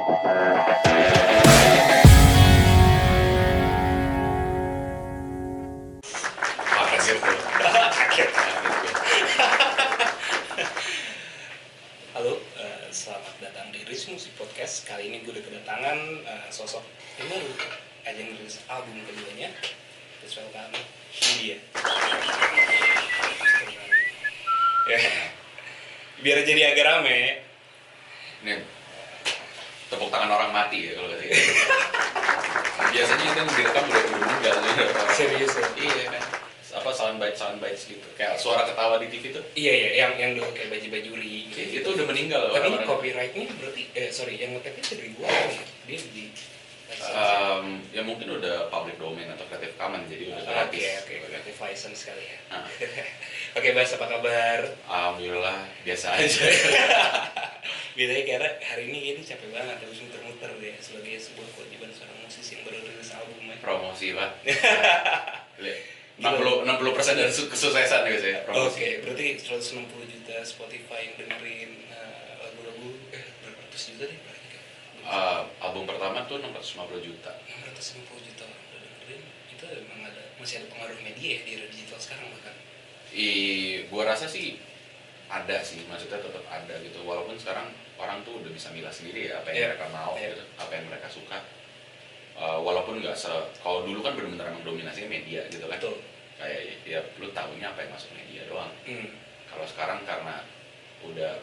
Kaget tuh. Kaget. Halo, selamat datang di Riz Musik Podcast. Kali ini gue udah kedatangan sosok yang baru aja ngerilis album keduanya. Let's welcome dia. Ya, biar jadi agak rame. Ini tepuk tangan orang mati ya kalau kata gitu. Biasanya itu yang direkam udah meninggal gitu. Serius ya? Iya kan. Apa soundbites gitu. Kayak suara ketawa di TV tuh. Iya, yang dulu kayak baju-bajuri Itu udah meninggal. Tapi ini orang-orang. copyrightnya berarti, yang ngeteknya dari gua kan ya? Dia di Ya mungkin udah public domain atau Creative Commons jadi udah Oke, gratis. Creative license sekali ya. Nah. Oke, Bas, apa kabar? Alhamdulillah biasa aja. Bedanya karena hari ini ini capek banget harus muter-muter deh sebagai sebuah kewajiban seorang musisi yang baru rilis album. Promosi lah. 60% dari kesuksesan gitu ya. Promosi. Oke, berarti 160 juta Spotify yang dengerin lagu-lagu berapa ratus juta deh paling kan? Album pertama tuh 650 juta. 650 juta orang udah dengerin. Itu emang masih ada pengaruh media ya di era digital sekarang bahkan. Gua rasa sih ada sih, maksudnya tetap ada gitu. Walaupun sekarang orang tuh udah bisa milah sendiri ya apa yang mereka mau gitu, apa yang mereka suka. Walaupun nggak kalau dulu kan benar-benar mendominasinya media gitu kan. Betul. Kayak ya lu tahunya apa yang masuk media doang. Kalau sekarang karena udah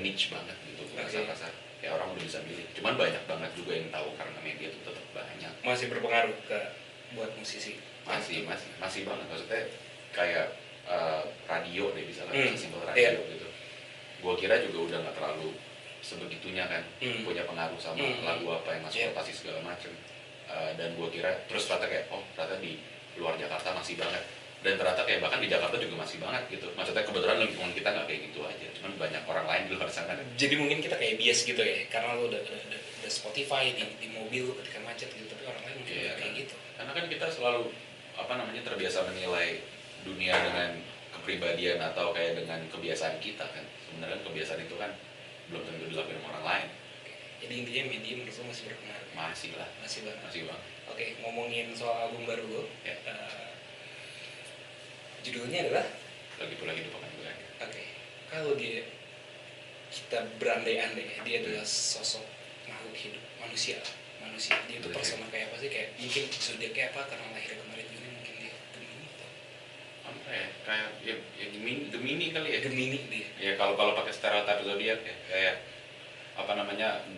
niche banget gitu, rasa-rasa kayak orang udah bisa milih. Cuman banyak banget juga yang tahu karena media itu tetap banyak. Masih berpengaruh buat musisi. Masih banget, maksudnya kayak radio deh misalnya, simpel radio gitu. Gua kira juga udah nggak terlalu sebegitunya kan, punya pengaruh sama lagu apa yang masuk rotasi segala macem. Dan gua kira terus ternyata kayak ternyata di luar Jakarta masih banget, dan ternyata kayak bahkan di Jakarta juga masih banget gitu. Maksudnya kebetulan lingkungan kita nggak kayak gitu aja, cuman banyak orang lain di luar sana. Jadi mungkin kita kayak bias gitu ya, karena lo udah Spotify di mobil ketika macet gitu, tapi orang lain mungkin nggak kayak gitu. Karena kan kita selalu terbiasa menilai dunia dengan kepribadian atau kayak dengan kebiasaan kita kan. Sebenarnya kebiasaan itu kan belum tentu dilakukan sama orang lain. Jadi intinya media menurut lo masih berpengaruh? Masih banget. Oke, ngomongin soal album baru lo, judulnya adalah Lagi Pula Hidup Akan Gue. Oke, kalau kita berandai-andai, dia adalah sosok makhluk hidup, manusia. Dia itu persona kayak apa sih? Kayak mungkin zodiaknya apa? Karena lahir kemarin Juni, mungkin dia Gemini atau apa ya? Kayak Gemini kali ya. Gemini dia. Ya kalau pakai stereotip zodiak ya, kayak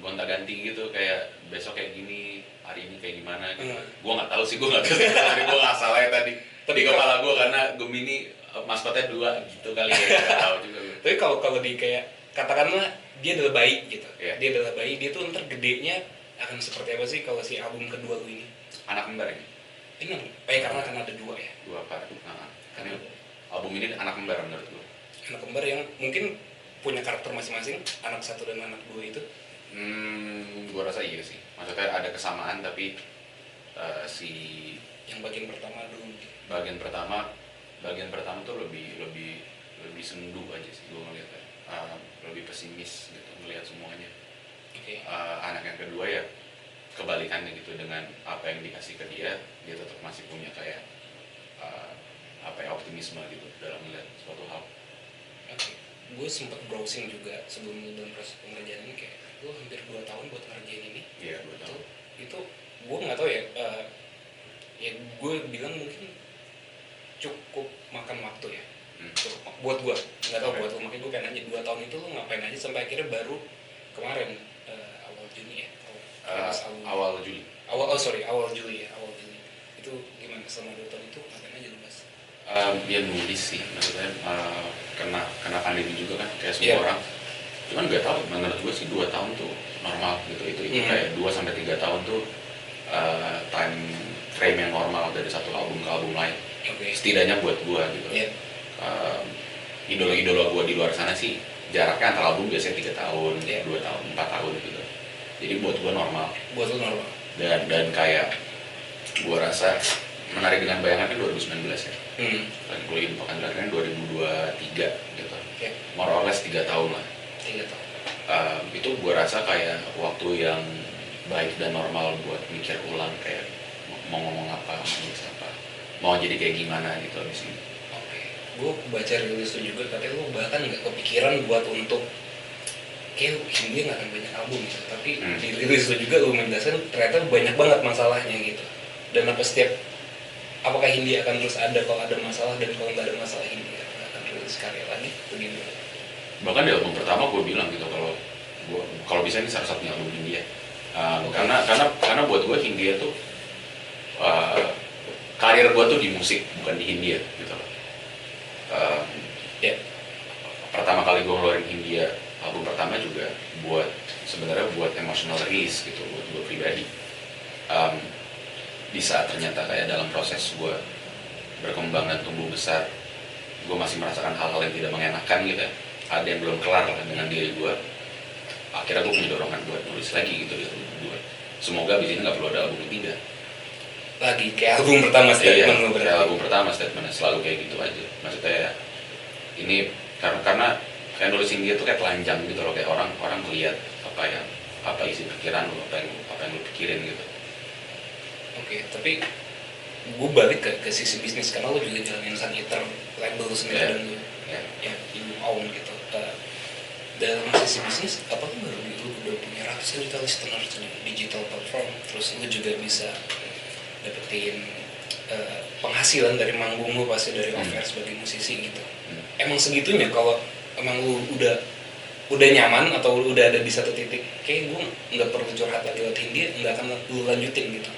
gonta-ganti gitu, kayak besok kayak gini, hari ini kayak gimana gitu. Gue nggak tahu sih, gue nggak salah ya tadi. Tapi kepala gue karena Gemini maskotnya 2 gitu kali ya, nggak tahu juga gue. Tapi kalau di kayak katakanlah dia adalah bayi gitu, Yeah. dia adalah bayi, dia tuh ntar gedenya akan seperti apa sih kalau si album kedua lu ini? Anak kembar ini. Ini karena akan ada 2 ya. 2 part. Karena album ini anak kembar menurut gue. Anak kembar yang mungkin punya karakter masing-masing, anak 1 dan anak 2 itu. Gue rasa iya sih. Maksudnya ada kesamaan tapi si Yang bagian pertama dulu. Bagian pertama tuh lebih sendu aja sih gue ngeliatnya. Lebih pesimis gitu melihat semuanya. Oke. Anak yang kedua ya kebalikannya gitu, dengan apa yang dikasih ke dia tetap masih punya kayak optimisme gitu dalam melihat suatu hal. Oke. Gue sempat browsing juga sebelum dalam proses pengerjaan ini, kayak gue hampir 2 tahun buat ngerjain ini. Iya, 2 tahun. Itu gue nggak tahu ya. Ya gue bilang mungkin cukup makan waktu ya. Buat gue nggak tahu buat lo, makanya gue pengen nanya 2 tahun itu lo ngapain aja sampai akhirnya baru kemarin awal Juni ya. Awal Juli. Awal Juli itu gimana selama 2 tahun itu ngapain aja lo Mas? Dia nulis sih, maksudnya kena pandemi juga kan kayak semua orang. Cuman nggak tahu, menurut gue sih 2 tahun tuh normal gitu. Itu kayak 2-3 tahun tuh time frame yang normal dari satu album ke album lain. Setidaknya buat gue gitu. Idola-idola gue di luar sana sih jaraknya antara album biasanya 3 tahun, 2 tahun, 4 tahun gitu. Jadi buat gue normal. Buat lo normal. Dan kayak gue rasa menarik dengan bayangan kan 2019 ya. Lagi Pula Hidup Akan Gue kan 2023 gitu. More or less 3 tahun lah. 3 tahun. Itu gue rasa kayak waktu yang baik dan normal buat mikir ulang kayak mau ngomong apa, mau nulis apa, mau jadi kayak gimana gitu abis ini. Oke, gue baca rilis lu juga katanya lu bahkan nggak kepikiran buat untuk kayak Hindia nggak akan banyak album gitu, tapi di rilis lu juga lu menjelaskan ternyata banyak banget masalahnya gitu. Dan apakah Hindia akan terus ada kalau ada masalah, dan kalau nggak ada masalah Hindia akan rilis karya lagi begitu? Bahkan di album pertama gue bilang gitu kalau bisa ini salah satunya album Hindia. Karena buat gue Hindia tuh karir gue tuh di musik bukan di Hindia gitu loh. Pertama kali gue ngeluarin Hindia album pertama juga sebenarnya buat emotional release gitu buat gue pribadi. Di saat ternyata kayak dalam proses gue berkembang dan tumbuh besar, gue masih merasakan hal-hal yang tidak mengenakan gitu ya. Ada yang belum kelar lah dengan diri gue. Akhirnya gue punya dorongan buat nulis lagi gitu di album kedua. Semoga abis ini nggak perlu ada album ketiga. Lagi kayak album pertama statement lu berarti. Kayak album pertama statementnya selalu kayak gitu aja. Maksudnya ya, ini karena kayak nulis Hindia tuh kayak telanjang gitu loh, kayak orang melihat apa isi pikiran lu, apa yang lu pikirin gitu. Oke, tapi gue balik ke sisi bisnis karena lu juga jalanin Sun Eater label sendiri dan lu you own gitu. Dalam sisi bisnis, apa tuh baru lu udah punya ratusan juta listeners di digital platform, terus lu juga bisa dapetin penghasilan dari manggung lu pasti dari offer sebagai musisi gitu. Emang segitunya kalau emang lu udah nyaman atau udah ada di satu titik kayak gue nggak perlu curhat lagi lewat Hindia, nggak akan lu lanjutin gitu?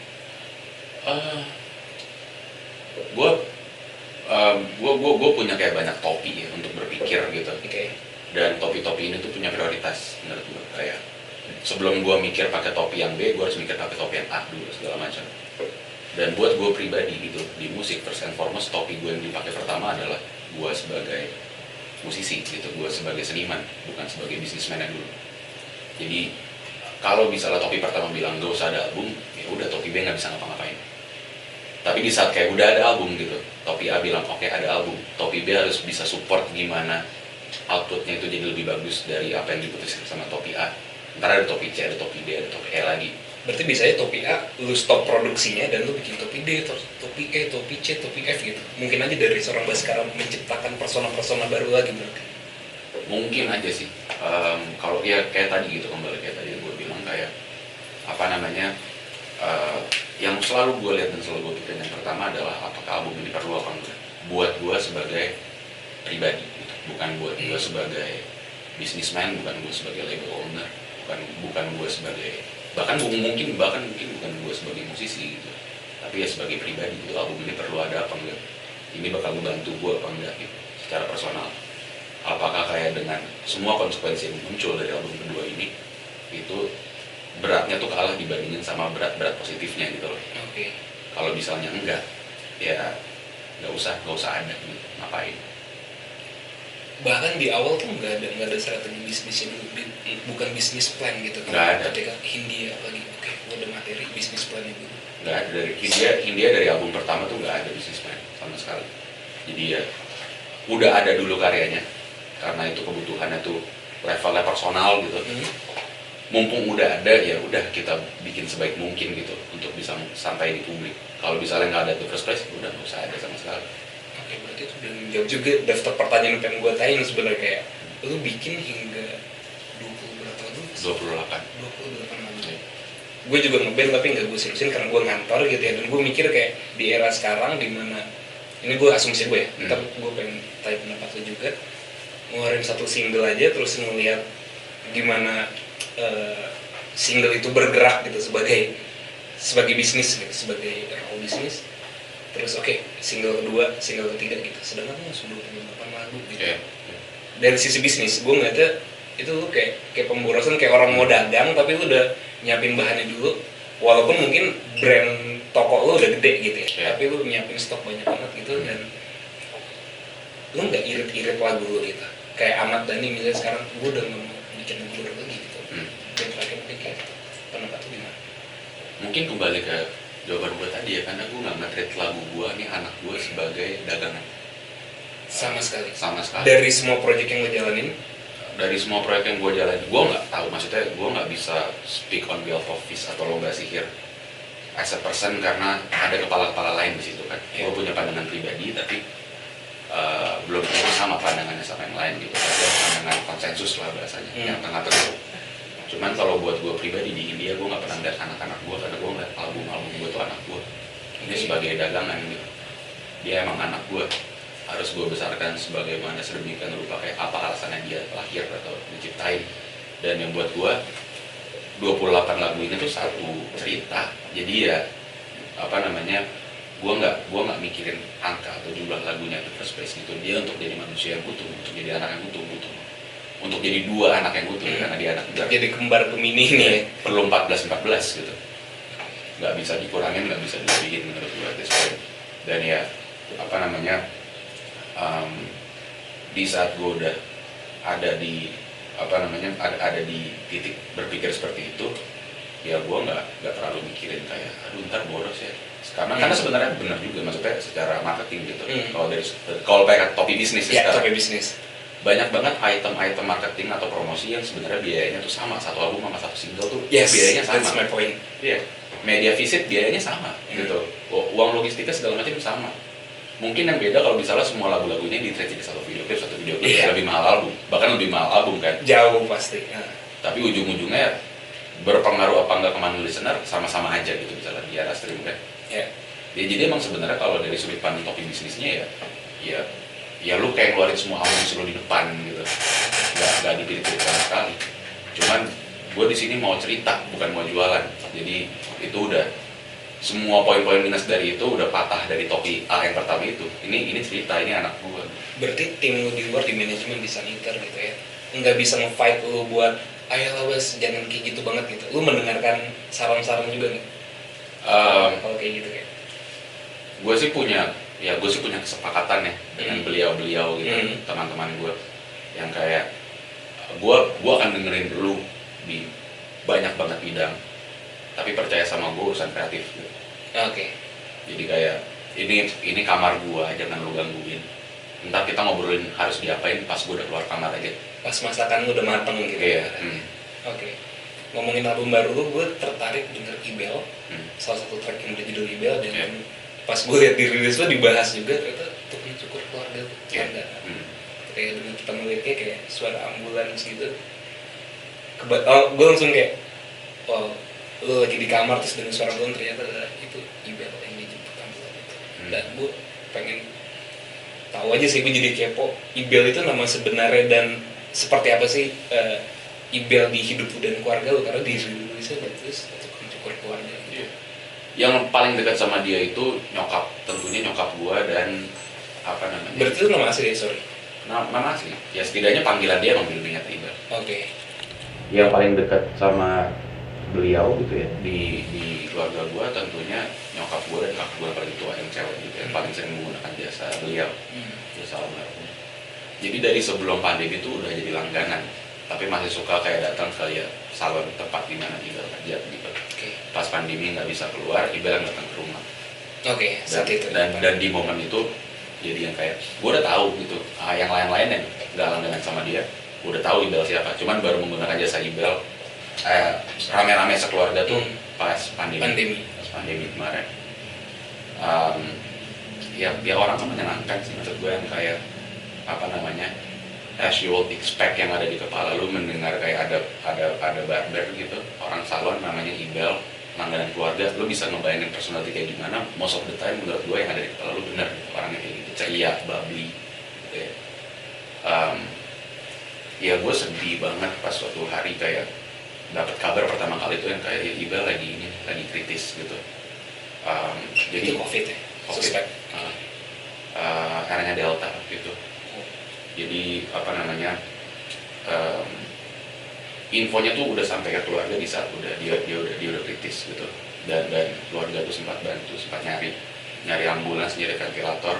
Gue punya kayak banyak topi ya untuk berpikir gitu. Okay. Dan topi-topi ini tuh punya prioritas menurut gue. Kayak sebelum gue mikir pakai topi yang B, gue harus mikir pakai topi yang A dulu segala macam. Dan buat gue pribadi gitu di musik, first and foremost topi gue yang dipakai pertama adalah gue sebagai musisi gitu, gue sebagai seniman, bukan sebagai bisnismen yang dulu. Jadi kalau misalnya topi pertama bilang gak usah ada album, ya udah topi B nggak bisa ngapa-ngapain. Tapi di saat kayak udah ada album gitu, topi A bilang oke, ada album, topi B harus bisa support gimana outputnya itu jadi lebih bagus dari apa yang diputuskan sama topi A. Ntar ada topi C, ada topi D, ada topi E lagi. Berarti biasanya topi A lu stop produksinya dan lu bikin topi D, topi E, topi C, topi F gitu. Mungkin aja dari seorang Baskara menciptakan persona-persona baru lagi berarti. Mungkin aja sih. Kalau ya kayak tadi gitu, kembali kayak tadi gue bilang kayak apa namanya, yang selalu gue lihat dan selalu gue pikirin yang pertama adalah apakah album ini perlu apa enggak buat gue sebagai pribadi gitu. Bukan buat gue sebagai businessman, bukan gue sebagai label owner, bukan gue sebagai bahkan mungkin bukan gue sebagai musisi gitu, tapi ya sebagai pribadi gitu, album ini perlu ada apa enggak, ini bakal membantu gue apa enggak gitu secara personal. Apakah kayak dengan semua konsekuensi yang muncul dari album kedua ini itu beratnya tuh kalah dibandingin sama berat positifnya gitu loh. Okay. Kalau misalnya enggak, ya nggak usah ada gitu, ngapain. Bahkan di awal tuh nggak ada strategi bisnisnya dulu, bukan bisnis plan gitu kan? Nggak ada. Ketika Hindia lagi, oke, gue ada materi bisnis plan itu. Nggak ada. Dari Hindia dari album pertama tuh nggak ada bisnis plan sama sekali. Jadi ya udah ada dulu karyanya, karena itu kebutuhannya tuh levelnya personal gitu. Mumpung udah ada, ya udah kita bikin sebaik mungkin gitu untuk bisa sampai di publik. Kalau misalnya nggak ada the first place, udah nggak usah ada sama sekali. Oke, berarti itu udah menjawab juga daftar pertanyaan yang pengen gue tanya sebenarnya. Kayak lu bikin hingga 20 berapa lagu? 28 lagu. Gue juga ngeband tapi nggak gue seriusin karena gue ngantor gitu ya. Dan gue mikir kayak di era sekarang dimana, ini gue asumsi gue ya, ntar gue pengen tanya pendapat lu juga, ngeluarin satu single aja terus ngeliat gimana single itu bergerak gitu sebagai bisnis gitu, sebagai role bisnis. Terus single kedua, single ketiga gitu. Sedangkan lu sudah 28 lagu gitu. Yeah. Dari sisi bisnis, gue ngeliatnya itu lu kayak pemborosan, kayak orang mau dagang tapi lu udah nyiapin bahannya dulu. Walaupun mungkin brand toko lu udah gede gitu ya, yeah. Tapi lu nyiapin stok banyak banget gitu dan lu nggak irit-irit lagu lu gitu. Kayak Ahmad Dhani misalnya sekarang, gue udah nggak mau bikin lagu baru lagi gitu. Dan terakhir mungkin kayak pendapat lu gimana? Mungkin kembali ke jawaban gue tadi ya, karena gue nggak nge-treat lagu gue nih, anak gue sebagai dagangan sama sekali. Sama sekali. Dari semua proyek yang lo jalanin, dari semua proyek yang gue jalanin, gue nggak tahu, maksudnya gue nggak bisa speak on behalf of Fish atau Lomba Sihir as a person karena ada kepala-kepala lain di situ kan. Gue punya pandangan pribadi tapi belum tentu sama pandangannya sama yang lain gitu. Tapi ada pandangan konsensus lah bahasanya yang tengah-tengah. Cuman kalau buat gue pribadi di India, gue nggak pernah lihat anak-anak gue karena gue ngeliat album-album gue tuh anak gue. Ini sebagai dagangan gitu. Dia emang anak gue, harus gue besarkan sebagaimana sedemikian rupa kayak apa alasannya dia lahir atau diciptain. Dan yang buat gue 28 lagu ini tuh satu cerita. Jadi ya apa namanya, gue nggak mikirin angka atau jumlah lagunya itu first place gitu. Dia untuk jadi manusia yang utuh, untuk jadi anak yang utuh, untuk jadi dua anak yang utuh karena dia anak muda. Jadi kembar Gemini nih. Perlu 14 gitu. Nggak bisa dikurangin, nggak bisa dilebihin menurut gue. Dan ya apa namanya, di saat gue udah ada di apa namanya ada di titik berpikir seperti itu, ya gue nggak terlalu mikirin kayak aduh ntar boros ya. Karena sebenarnya benar juga, maksudnya secara marketing gitu. Kalau pakai topi bisnis ya, topi bisnis. Banyak banget item-item marketing atau promosi yang sebenarnya biayanya tuh sama, satu album sama satu single tuh biayanya sama. That's my point. Iya. Media visit biayanya sama gitu. Uang logistiknya segala macam sama. Mungkin yang beda kalau misalnya semua lagu-lagunya di-treat jadi satu video klip lebih mahal album, bahkan lebih mahal album kan. Jauh pasti. Tapi ujung-ujungnya berpengaruh apa enggak ke mana listener sama-sama aja gitu misalnya di arah stream kan. Ya, jadi emang sebenarnya kalau dari sudut pandang topi bisnisnya ya lu kayak ngeluarin semua amunisi lu di depan gitu, nggak dipilih-pilih sama sekali. Cuman gue di sini mau cerita bukan mau jualan, jadi itu udah semua poin-poin minus dari itu udah patah dari topi A yang pertama itu. Ini cerita, ini anak gue. Berarti tim lu di luar, di manajemen, di saniter gitu ya, nggak bisa nge-fight lu buat ayolah bos jangan kayak gitu banget gitu. Lu mendengarkan saran-saran juga nih kalau kayak gitu kayak. Gue sih punya kesepakatan ya dengan beliau-beliau gitu, teman-teman gue yang kayak gue akan dengerin dulu di banyak banget bidang, tapi percaya sama gue urusan kreatif gitu. Oke. Jadi kayak ini kamar gue, jangan lu gangguin. Ntar kita ngobrolin harus diapain pas gue udah keluar kamar aja. Pas masakan lu udah mateng gitu. Iya. Oke. Ngomongin album baru lu, gue tertarik denger Ibel. Salah satu track yang berjudul Ibel dan pas gue lihat di rilis lo dibahas juga ternyata untuk mencukur keluarga. Kayak dengan kita melihatnya kayak suara ambulans gitu. Gue langsung kayak lo lagi di kamar terus dengan suara ambulans ternyata itu Ibel yang dijemput ambulans itu. Dan gue pengen tahu aja sih, gue jadi kepo Ibel itu nama sebenarnya dan seperti apa sih Ibel di hidup lu dan keluarga lu, karena di rilisnya bagus untuk mencukur keluarga gitu. Yang paling dekat sama dia itu tentunya nyokap gua dan apa namanya. Berarti itu nama asli ya, sorry. Nama asli. Ya setidaknya panggilan dia manggil dia Ibel. Oke. Yang paling dekat sama beliau gitu ya di keluarga gua tentunya nyokap gua dan kakak gua paling tua yang cewek gitu yang paling sering menggunakan jasa beliau. Jasa almarhum. Jadi dari sebelum pandemi itu udah jadi langganan, tapi masih suka kayak datang ke salon tempat di mana Ibel kerja gitu. Pas pandemi nggak bisa keluar, Ibel yang datang ke rumah. Dan di momen itu jadi yang kayak gue udah tahu gitu, yang lain-lain yang nggak langganan sama dia, gue udah tahu Ibel siapa. Cuman baru menggunakan jasa Ibel rame-rame sekeluarga tuh pas pandemi. Pas pandemi kemarin. Ya orang kan menyenangkan sih maksud gue, yang kayak apa namanya, as you would expect, yang ada di kepala lu mendengar kayak ada barber gitu, orang salon namanya Ibel, langganan keluarga, lu bisa ngebayangin personality kayak gimana. Most of the time menurut gue yang ada di kepala lu bener orangnya kayak gitu, ceria, bubbly gitu ya. Ya gue sedih banget pas suatu hari kayak dapat kabar pertama kali itu yang kayak Ibel lagi kritis gitu. Jadi COVID ya? Suspek. Eranya Delta gitu. Jadi apa namanya, infonya tuh udah sampai ke keluarga di saat dia udah kritis gitu, dan keluarga tuh sempat bantu, sempat nyari ambulans, nyari ventilator.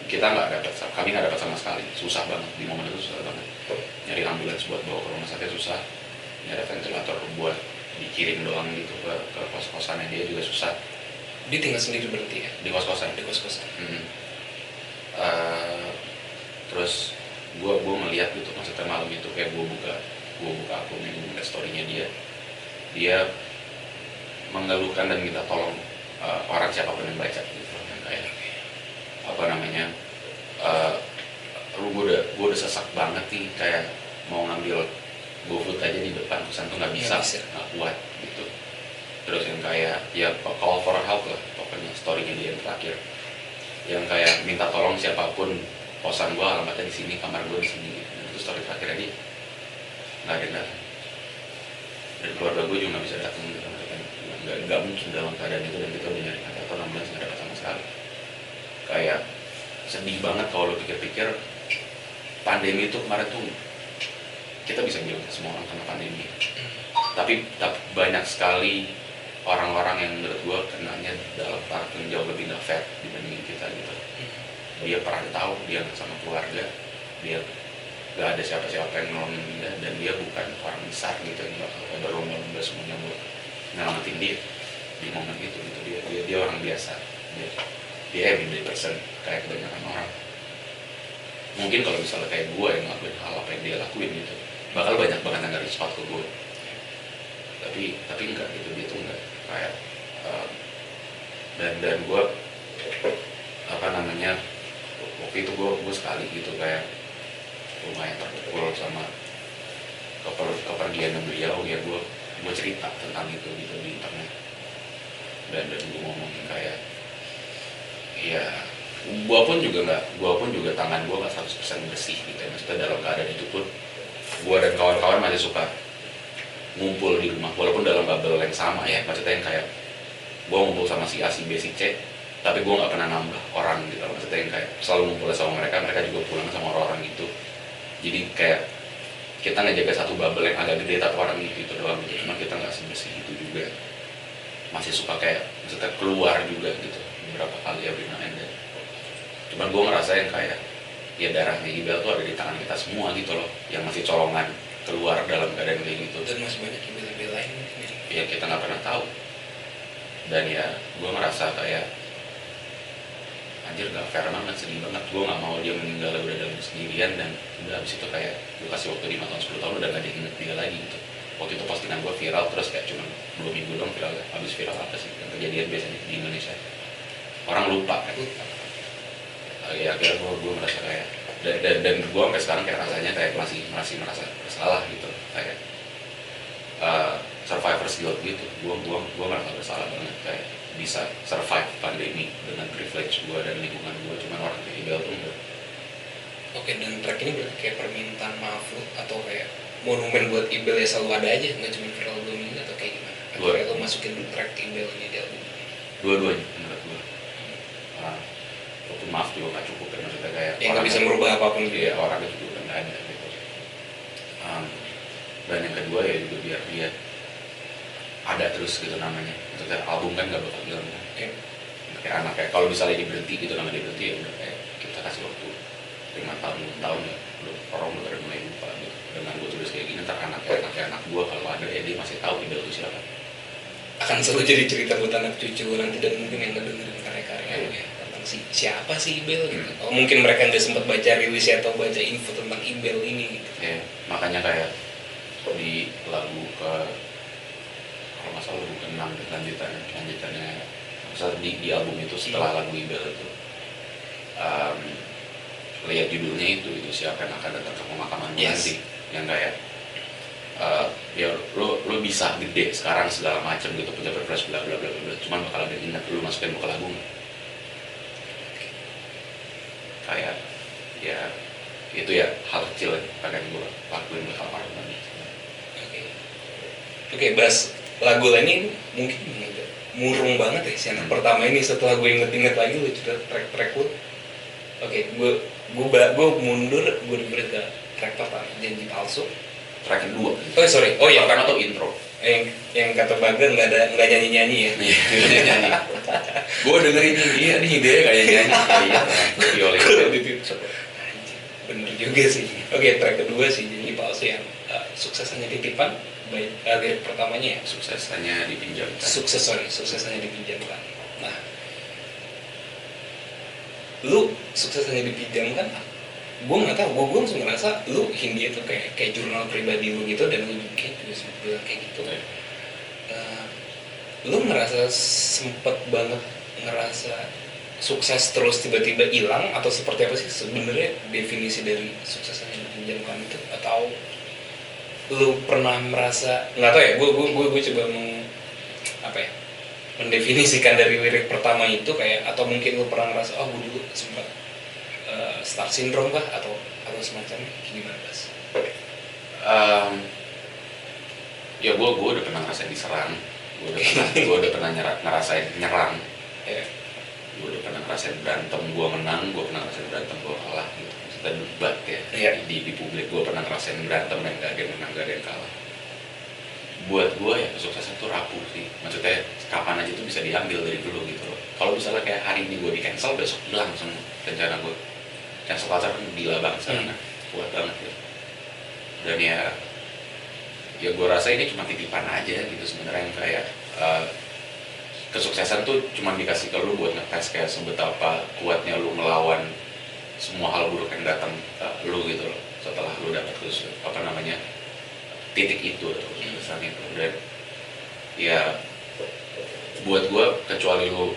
Kami nggak dapat sama sekali, susah banget di momen itu, susah banget nyari ambulans buat bawa ke rumah sakit, susah nyari ventilator buat dikirim doang gitu ke kos-kosannya dia juga susah. Dia tinggal sendiri berarti ya? Di kos-kosan. Mm-hmm. Terus gue ngeliat gitu, maksudnya maksudnya malam itu kayak gue buka akunnya, gue buka storynya dia mengeluhkan dan minta tolong orang siapapun yang baca gitu, yang kayak apa namanya, gue udah sesak banget nih, kayak mau ngambil GoFood aja di depan kosan tuh nggak bisa, nggak kuat gitu. Terus yang kayak ya call for help lah pokoknya, storynya dia yang terakhir yang kayak minta tolong siapapun, kosan gue alamatnya di sini, kamar gue di sini gitu. Itu story terakhirnya dia nggak ada datang, dan keluarga gue juga nggak bisa datang gitu, nggak mungkin dalam keadaan itu, dan kita udah nyari atau 16 nggak dapat sama sekali. Kayak sedih banget kalau lo pikir-pikir, pandemi itu kemarin tuh kita bisa bilang semua orang kena pandemi, tapi banyak sekali orang-orang yang menurut gue kenanya dalam taraf yang jauh lebih nggak fair dibandingin kita gitu. Dia perantau, dia nggak sama keluarga, dia nggak ada siapa-siapa yang nolongin dia, dan dia bukan orang besar gitu yang bakal berlomba-lomba semuanya buat nyelamatin dia di momen itu gitu. Dia orang biasa, dia everyday person kayak kebanyakan orang. Mungkin kalau misalnya kayak gue yang ngelakuin hal apa yang dia lakuin gitu, bakal banyak banget yang nggak respect ke gue, tapi enggak gitu, dia tuh enggak kayak dan gue apa namanya, waktu itu gue sekali gitu kayak lumayan terpukul sama kepergian beliau ya. Gue cerita tentang itu gitu di internet, dan gue ngomongin kayak ya gue pun juga tangan gue nggak 100% bersih gitu ya. Maksudnya dalam keadaan itu pun gue dan kawan-kawan masih suka ngumpul di rumah, walaupun dalam bubble yang sama ya. Maksudnya yang kayak gue ngumpul sama si A, si B, si C, tapi gue nggak pernah nambah orang gitu. Maksudnya yang kayak selalu ngumpul sama mereka juga pulang sama orang gitu. Jadi kayak kita ngejaga satu bubble yang agak gede, tapi orang itu doang gitu. Cuma kita nggak sebersih itu juga, masih suka kayak maksudnya keluar juga gitu beberapa kali every now and then. Cuman gue ngerasa yang kayak ya darahnya Ibel tuh ada di tangan kita semua gitu loh, yang masih colongan keluar dalam keadaan kayak gitu. Dan masih banyak Ibel-Ibel lain ya kita nggak pernah tahu. Dan ya gue ngerasa kayak anjir gak fair banget, sedih banget. Gue nggak mau dia meninggal udah dalam sendirian, dan udah habis itu kayak gue kasih waktu 5 tahun 10 tahun udah gak diinget dia lagi gitu. Waktu itu postingan gue viral, terus kayak cuma 2 minggu dong viral. Habis viral apa sih yang kejadian biasanya di Indonesia, orang lupa kan. Ya akhirnya gue merasa kayak dan gue sampai sekarang kayak rasanya kayak masih merasa bersalah gitu, kayak survivor's guilt gitu. Gue merasa bersalah banget kayak bisa survive pandemi dengan privilege gue dan lingkungan gue, cuman orang kayak Ibel tuh enggak. Oke, dan track ini berarti kayak permintaan maaf lu atau kayak monumen buat Ibel ya selalu ada aja, nggak cuma viral 2 minggu atau kayak gimana? Atau kayak lu masukin track Ibel ini di album? Dua-duanya menurut gue. Walaupun maaf juga nggak cukup kan, maksudnya kayak ya nggak bisa merubah apapun gitu ya, orangnya juga nggak ada gitu. Dan yang kedua ya juga biar dia ada terus gitu namanya. Maksudnya album kan nggak bakal bilang kan. Kayak anak kayak kalau misalnya dia berhenti gitu, nama dia berhenti ya udah kayak kita kasih waktu 5 tahun 6 tahun ya, orang udah mulai lupa gitu. Dengan gue tulis kayak gini, ntar anak gue kalau ada ya dia masih tahu Ibel itu siapa. Akan selalu jadi cerita buat anak cucu nanti, dan mungkin yang ngedengerin karya-karya ya tentang siapa sih Ibel gitu. Oh, mungkin mereka nggak sempat baca rilis atau baca info tentang Ibel ini gitu. Ya makanya kayak di lagu ke kalau nggak salah lagu ke-6 lanjutannya misalnya di album itu setelah lagu Ibel itu lihat judulnya itu siapa yang akan datang ke pemakaman nanti, yang kayak ya lo bisa gede sekarang segala macam gitu, punya perpres bla bla bla bla, cuman bakal ada ingat lo masukin ke lagu nggak? Kayak ya itu ya hal kecil yang pengen gue lakuin buat almarhum nanti. Oke, bahas lagu lain ini mungkin murung banget ya sih anak pertama ini. Setelah gue inget-inget lagi lu cerita track lu. Oke, gue mundur, gue dengerin ke track pertama Janji Palsu. Track kedua. Sorry. Oh iya, karena tuh intro. Yang kata Baga nggak nyanyi-nyanyi ya. Iya, nyanyi. Gue dengerin dia nih ide kayak nyanyi. Iya, viola. Bener juga sih. Oke, track kedua sih Janji Palsu yang suksesannya titipan. Baik, lirik pertamanya ya suksesnya dipinjamkan. Suksesnya dipinjamkan. Nah, lu suksesnya dipinjamkan gue nggak tahu, gue langsung ngerasa lu Hindia tuh kayak jurnal pribadi lu gitu, dan lu bikin juga bilang kayak gitu. Lu ngerasa sempet banget ngerasa sukses terus tiba-tiba hilang, atau seperti apa sih sebenarnya definisi dari sukses yang menjamkan itu? Atau lu pernah merasa, nggak tahu ya, gue coba apa ya, mendefinisikan dari lirik pertama itu kayak, atau mungkin lu pernah ngerasa gue dulu sempat star syndrome kah, atau semacamnya, gimana Bas? Ya gue udah pernah ngerasain diserang, gue udah pernah ngerasain nyerang, gue udah pernah ngerasain berantem gue menang, gue pernah ngerasain berantem gue kalah gitu. Maksudnya debat ya, di publik gue pernah ngerasain berantem dan gak ada yang menang, gak ada yang kalah. Buat gue ya kesuksesan tuh rapuh sih, maksudnya kapan aja tuh bisa diambil dari dulu gitu loh. Kalau misalnya kayak hari ini gue di cancel, besok hilang semua rencana gue. Cancel culture kan gila banget sekarang, kuat banget gitu. Dan ya gue rasa ini cuma titipan aja gitu sebenarnya, yang kayak kesuksesan tuh cuma dikasih ke lu buat ngetes kayak sebetapa kuatnya lu melawan semua hal buruk yang datang ke lu gitu loh, setelah lu dapat titik itu atau kesuksesan itu. Dan ya buat gue, kecuali lu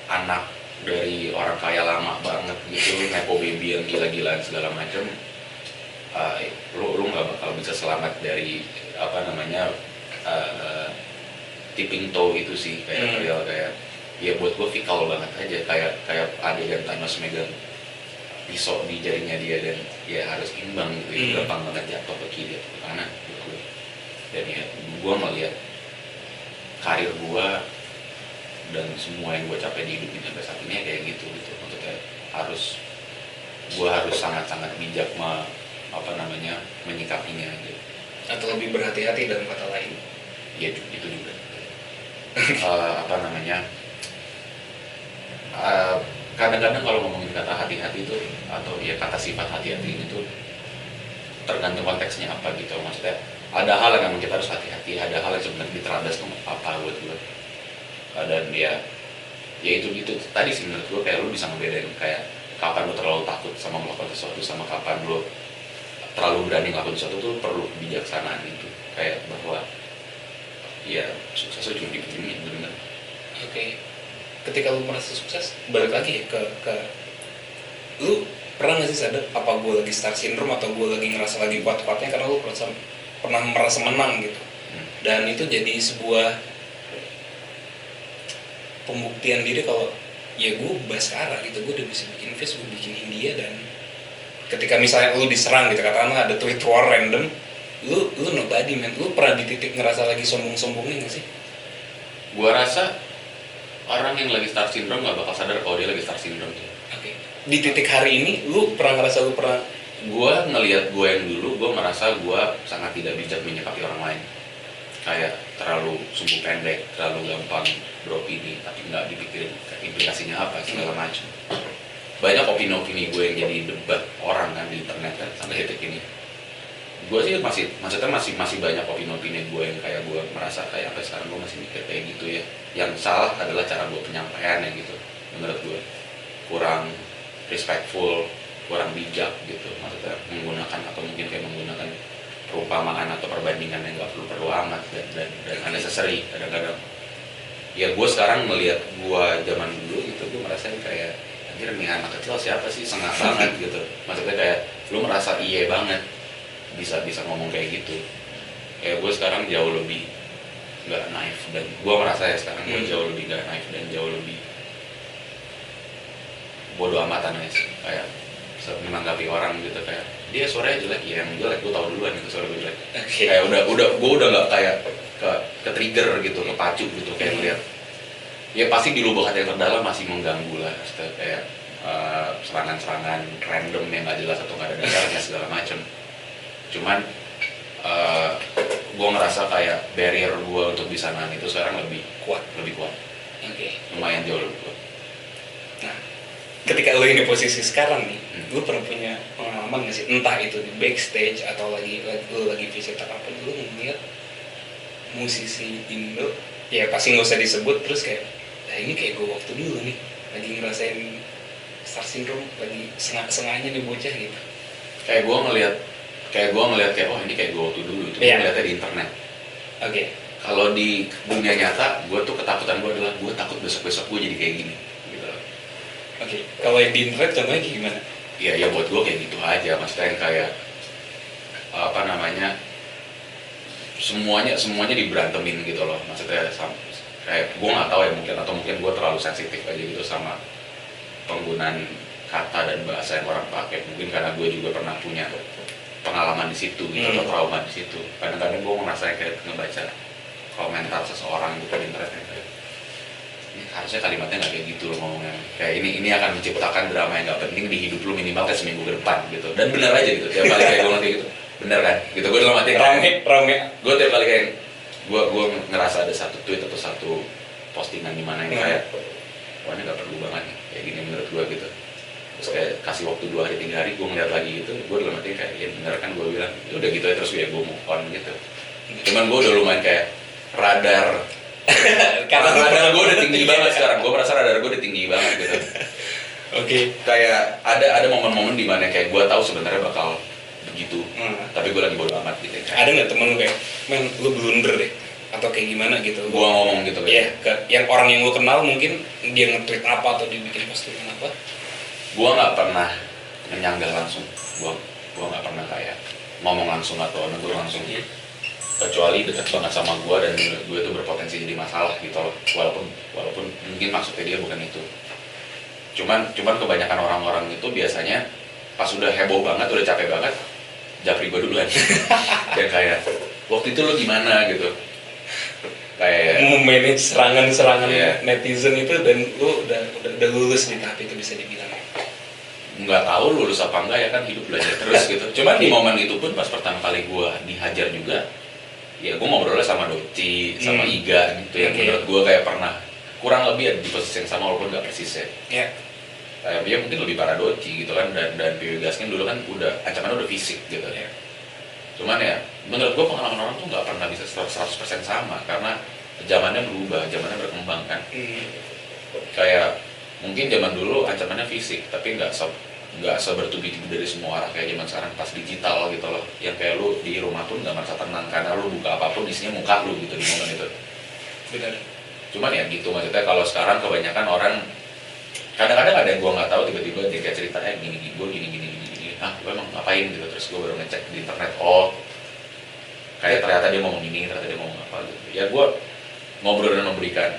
anak dari orang kaya lama banget gitu, nepo baby yang gila-gilaan segala macam, lu nggak bakal bisa selamat dari tipping toe itu sih, kayak real kayak ya buat gue vikal banget aja, kayak adegan Thanos megang pisau di jarinya dia dan ya harus imbang gitu, gampang banget jatuh ke kiri atau ke kanan gitu. Dan ya gue melihat karir gue dan semua yang gue capai di hidup ini sampai saat ini kayak gitu, maksudnya gue harus sangat-sangat bijak menyikapinya gitu. Atau lebih berhati-hati dalam kata lain. Ya itu juga. Kadang-kadang kalau ngomongin kata hati-hati itu, atau ya kata sifat hati-hati itu tergantung konteksnya apa gitu. Maksudnya ada hal yang memang kita harus hati-hati, ada hal yang sebenarnya diterabas tuh apa buat gue. Dan ya itu tadi sih menurut gue, kayak lu bisa ngebedain kayak kapan lu terlalu takut sama melakukan sesuatu, sama kapan lu terlalu berani melakukan sesuatu. Tuh perlu kebijaksanaan itu, kayak bahwa ya sukses itu cuma dipilih bener. Oke. Ketika lu merasa sukses, balik lagi ya ke lu pernah nggak sih sadar apa gue lagi star syndrome, atau gue lagi ngerasa lagi kuat-kuatnya karena lu pernah merasa menang gitu. Dan itu jadi sebuah pembuktian diri kalau ya gue Baskara gitu, gue udah bisa bikin face, gue bikin Hindia. Dan ketika misalnya lu diserang gitu, katakanlah ada tweet war random, lu nobody man, lu pernah di titik ngerasa lagi sombong-sombongnya nggak sih? Gue rasa orang yang lagi star syndrome nggak bakal sadar kalau dia lagi star syndrome tuh. Oke. Di titik hari ini, lu pernah ngerasa Gue ngelihat gue yang dulu, gue merasa gue sangat tidak bijak menyikapi orang lain. Kayak terlalu sumbu pendek, terlalu gampang beropini, tapi nggak dipikirin implikasinya apa segala macam. Banyak opini-opini gue yang jadi debat orang kan di internet kan sampai detik ini. Gue sih maksudnya masih banyak opini-opini gue yang kayak gue merasa kayak sampai sekarang gue masih mikir kayak gitu ya. Yang salah adalah cara gue penyampaiannya gitu, menurut gue kurang respectful, kurang bijak gitu. Maksudnya menggunakan perumpamaan atau perbandingan yang nggak perlu amat dan unnecessary kadang-kadang. Ya gue sekarang melihat gue zaman dulu gitu, gue merasa kayak anjir nih anak kecil siapa sih, sengah banget gitu. Maksudnya kayak lu merasa iye banget bisa ngomong kayak gitu. Kayak gue sekarang jauh lebih nggak naif, dan gue merasa ya sekarang gue jauh lebih nggak naif dan jauh lebih bodoh amatan ya sih. Kayak menanggapi orang gitu, kayak dia suaranya jelek, ya yang jelek gue tahu duluan itu suara gue jelek. Kayak gue udah nggak kayak ke trigger gitu, kepacu gitu, kayak ngeliat ya pasti di lubuk hati yang terdalam masih mengganggu lah, kayak serangan-serangan random yang nggak jelas atau nggak ada dasarnya segala macem. Cuman gue ngerasa kayak barrier gue untuk bisa nahan itu sekarang lebih kuat. Lumayan jauh lebih kuat. Nah, ketika lo ini posisi sekarang nih, lo pernah punya pengalaman nggak sih, entah itu di backstage atau lagi visit apa, lo ngeliat musisi Indo, ya pasti nggak usah disebut, terus kayak, nah ini kayak gue waktu dulu nih lagi ngerasain star syndrome lagi sengahnya nih bocah gitu. Kayak gue ngelihat kayak oh ini kayak gue waktu dulu itu gue ngeliatnya di internet. Oke. Kalau di dunia nyata, gue tuh ketakutan gue adalah gue takut besok gue jadi kayak gini. Gitu. Oke. Kalau yang di internet contohnya kayak gimana? Ya buat gue kayak gitu aja, maksudnya yang kayak apa namanya semuanya diberantemin gitu loh, maksudnya kayak gue nggak tahu ya mungkin gue terlalu sensitif aja gitu sama penggunaan kata dan bahasa yang orang pakai, mungkin karena gue juga pernah punya pengalaman di situ gitu atau trauma di situ. Kadang-kadang gue ngerasa kayak ngebaca komentar seseorang gitu di internet kayak ini harusnya kalimatnya nggak kayak gitu loh ngomongnya, kayak ini akan menciptakan drama yang nggak penting di hidup lu minimal kayak seminggu ke depan gitu. Dan benar aja gitu tiap kali kayak gue ngerti gitu bener kan gitu. Gue dalam hati rame gue tiap kali kayak gue ngerasa ada satu tweet atau satu postingan di mana yang kayak wah ini nggak perlu banget nih kayak gini menurut gue gitu. Terus kayak kasih waktu 2 hari 3 hari gue ngeliat lagi gitu, gue dalam hati kayak ya bener kan, gue bilang ya udah gitu ya, terus gue move on gitu. Cuman gue udah lumayan kayak radar karena radar gue udah tinggi banget sekarang. Gue merasa radar gue udah tinggi banget gitu. Oke. Kayak ada momen-momen di mana kayak gue tahu sebenarnya bakal begitu, tapi gue lagi bodo amat gitu. Ada nggak temen lu kayak, men lu blunder deh atau kayak gimana gitu? Gue ngomong gitu ya ke yang orang yang lu kenal mungkin dia nge-tweet apa atau dia bikin postingan apa? Gue nggak pernah menyanggah langsung, gue nggak pernah kayak ngomong langsung atau negur langsung, kecuali dekat banget sama gue dan gue itu berpotensi jadi masalah gitu loh. Walaupun mungkin maksudnya dia bukan itu. Cuman kebanyakan orang-orang itu biasanya pas udah heboh banget, udah capek banget, japri gue duluan. Dan kayak waktu itu lo gimana gitu, kayak memanage serangan netizen itu, dan lu udah lulus di tahap itu bisa dibilang. Nggak tahu lulus apa enggak ya kan, hidup belajar terus gitu. Cuman di momen itu pun pas pertama kali gue dihajar juga, ya gue ngobrolnya sama Doci, sama Iga gitu yang menurut gue kayak pernah kurang lebih ada di posisi yang sama walaupun nggak persis ya. Dia mungkin lebih parah Doci gitu kan, dan Piwi Gaskin dulu kan udah ancamannya udah fisik gitu ya. Cuman ya menurut gue pengalaman orang tuh nggak pernah bisa 100% sama karena zamannya berubah, zamannya berkembang kan. Kayak mungkin zaman dulu ancamannya fisik, tapi nggak sebertubi-tubi dari semua arah kayak zaman sekarang pas digital gitu loh, yang kayak lu di rumah pun nggak merasa tenang karena lu buka apapun isinya muka lu gitu di momen itu. Benar. Cuman ya gitu, maksudnya kalau sekarang kebanyakan orang kadang-kadang ada yang gue nggak tahu, tiba-tiba dia kayak ceritanya gini, gue emang ngapain gitu, terus gue baru ngecek di internet, oh kayak ternyata dia ngomong ini, ternyata dia ngomong apa gitu. Ya gue ngobrol dan memberikan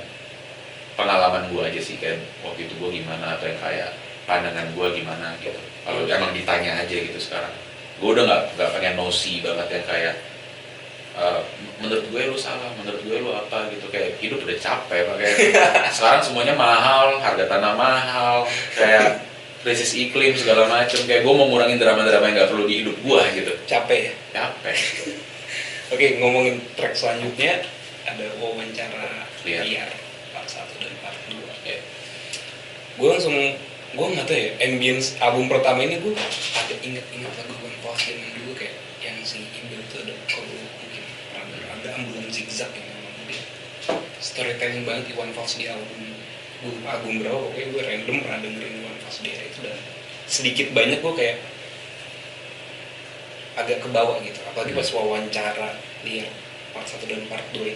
pengalaman gue aja sih, kayak waktu itu gue gimana atau yang kayak pandangan gue gimana gitu. Kalau emang ditanya aja gitu sekarang, gue udah nggak pengen nosi banget yang kayak menurut gue lu salah, menurut gue lu apa gitu. Kayak hidup udah capek, makanya sekarang semuanya mahal, harga tanah mahal, kayak krisis iklim segala macem. Kayak gue mau ngurangin drama-drama yang nggak perlu di hidup gue gitu. Capek ya? Capek. Oke, ngomongin track selanjutnya ada wawancara liar part 1 dan part 2. Gue langsung, gue nggak tahu ya, ambience album pertama ini gue ada inget lagu One False zaman dulu, kayak yang si Indo itu ada, kalau mungkin ada ambulan zigzag yang memang dia storytelling banget di One False di album berapa, pokoknya gue random pernah dengerin One False di era itu, dan sedikit banyak gue kayak agak kebawa gitu, apalagi pas wawancara liar part 1 dan part 2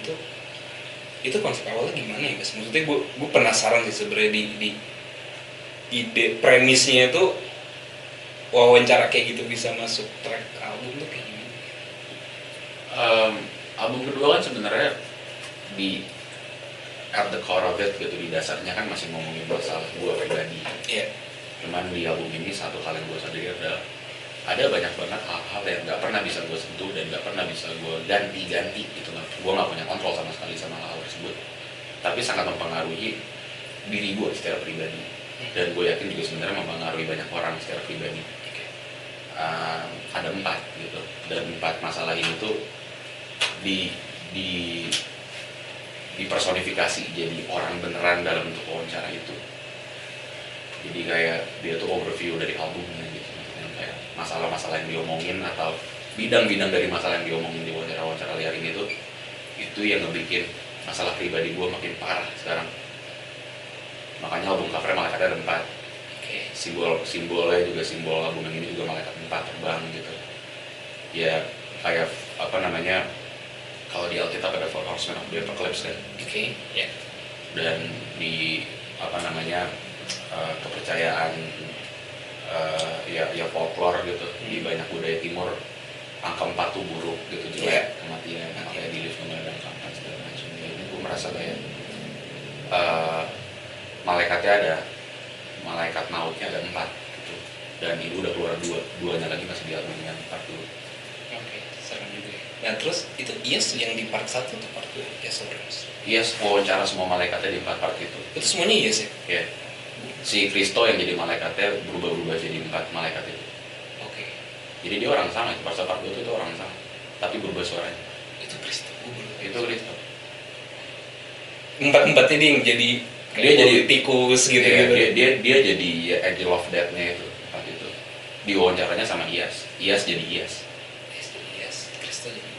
itu konsep awalnya gimana ya guys? Maksudnya gue penasaran sih sebenarnya di ide premisnya itu wawancara kayak gitu bisa masuk track album tuh kayak gimana? Album kedua kan sebenarnya di at the core of it gitu, di dasarnya kan masih ngomongin masalah gue pribadi. Cuman di album ini satu hal yang gue sadari adalah ada banyak banget hal-hal yang nggak pernah bisa gue sentuh dan nggak pernah bisa gue ganti gitu. Gue nggak punya kontrol sama sekali sama hal tersebut, tapi sangat mempengaruhi diri gue secara pribadi, dan gue yakin juga sebenarnya mempengaruhi banyak orang secara pribadi. Ada 4 gitu, dan 4 masalah ini tuh dipersonifikasi jadi orang beneran dalam bentuk wawancara itu. Jadi kayak dia tuh overview dari albumnya gitu, kayak masalah-masalah yang diomongin atau bidang-bidang dari masalah yang diomongin di wawancara liar ini tuh, itu yang ngebikin masalah pribadi gue makin parah sekarang. Makanya album covernya malah ada 4. Simbolnya juga simbol album yang ini juga malaikat 4 terbang gitu. Ya kayak apa namanya, kalau di Alkitab ada Four Horsemen of the Apocalypse kan. Dan di apa namanya kepercayaan ya folklore gitu, di banyak budaya timur angka 4 tuh buruk gitu, jelek, kematian, makanya di lift mengadang kapan segala macam. Ya, ini gue merasa kayak malaikatnya ada, malaikat mautnya ada 4 gitu, dan ini udah keluar duanya lagi masih di album yang 4 dulu. Serem juga ya. Nah terus itu Yes yang di part 1 atau part 2? Yes, wawancara semua malaikatnya di 4 part itu. Itu semuanya Yes ya? Iya. Si Kristo yang jadi malaikatnya berubah-ubah jadi 4 malaikat itu. Jadi dia orang sama, part 1 part 2 itu orang sama, tapi berubah suaranya. Itu Kristo. Itu Kristo. 4-4-nya dia yang jadi tikus gitu. Dia jadi Angel of Death-nya itu part itu. Di wawancaranya sama Iyas jadi Iyas. Kristo jadi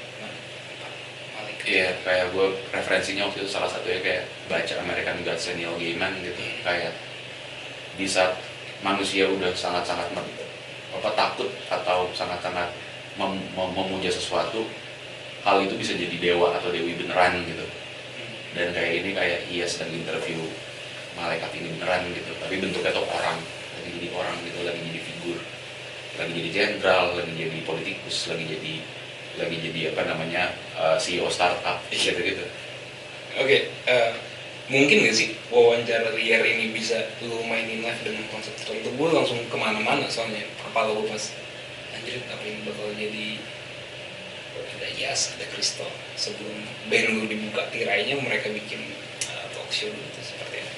malaikat. Iya, kayak gue referensinya waktu itu salah satunya kayak baca American Gods Neil Gaiman gitu. Kayak di saat manusia udah sangat-sangat takut atau sangat-sangat memuja sesuatu, hal itu bisa jadi dewa atau dewi beneran gitu. Dan kayak ini kayak ia sedang interview malaikat ini beneran gitu, tapi bentuknya tuh orang, lagi jadi orang gitu, lagi jadi figur, lagi jadi jenderal, lagi jadi politikus, lagi jadi apa namanya CEO startup gitu. Mungkin gak sih wawancara liar ini bisa lu mainin live dengan konsep tertentu? Gue langsung kemana-mana soalnya kepala gue pas anjir apa ini bakal jadi ada Yes, ada Kristo. Sebelum band lu dibuka tirainya mereka bikin talk show gitu seperti itu.